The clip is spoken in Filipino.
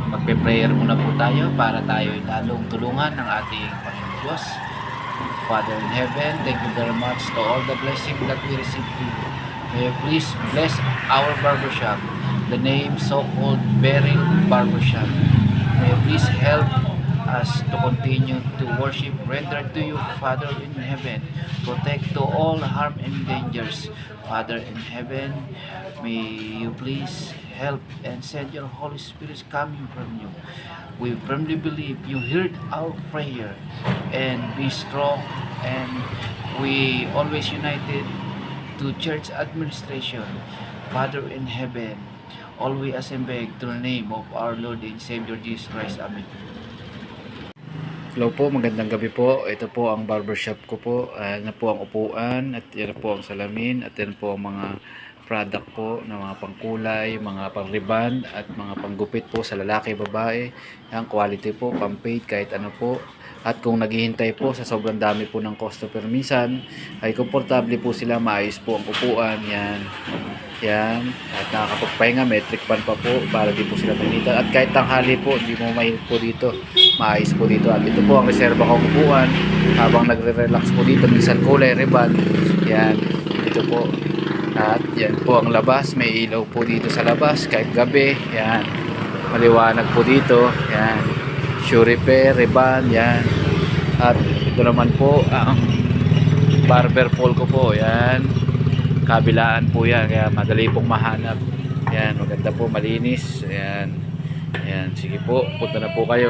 magpe-prayer muna po tayo para tayo lalong tulungan ng ating Panginoon Diyos. Father in heaven, thank you very much to all the blessing that we receive from you. May you please bless our barbershop, the name so-called Beryl Barbershop. May you please help us to continue to worship, render to you, Father in heaven. Protect to all harm and dangers, Father in heaven. May you please help and send your Holy Spirit coming from you. We firmly believe you heard our prayer, and be strong, and we always united to church administration. Father in heaven, all we ask and beg through the name of our Lord and Savior Jesus Christ. Amen. Hello po, magandang gabi po. Ito po ang barbershop ko po. Yan po ang upuan, at yan po ang salamin, at yan po ang mga product po na mga pangkulay, mga pang-ribbon at mga panggupit po sa lalaki, babae. Yan, quality po, pang-paid, kahit ano po. At kung naghihintay po sa sobrang dami po ng customer minsan, ay komportable po sila, maayos po ang upuan. Yan. Yan. At nakakapagpahinga, metric pan pa po para di po sila mainitan. At kahit tanghali po, hindi mo mahirap po dito. Maayos po dito. At ito po ang reserva kong upuan habang nagre-relax po dito. Minsan kulay, ribbon. Yan. Dito po. At yan po ang labas. May ilaw po dito sa labas kahit gabi. Yan. Maliwanag po dito. Yan. Shoe repair, ribbon. Yan. At ito naman po ang barber pole ko po. Yan. Kabilaan po yan. Kaya madali pong mahanap. Yan. Maganda po. Malinis. Yan. Yan. Sige po. Punta na po kayo.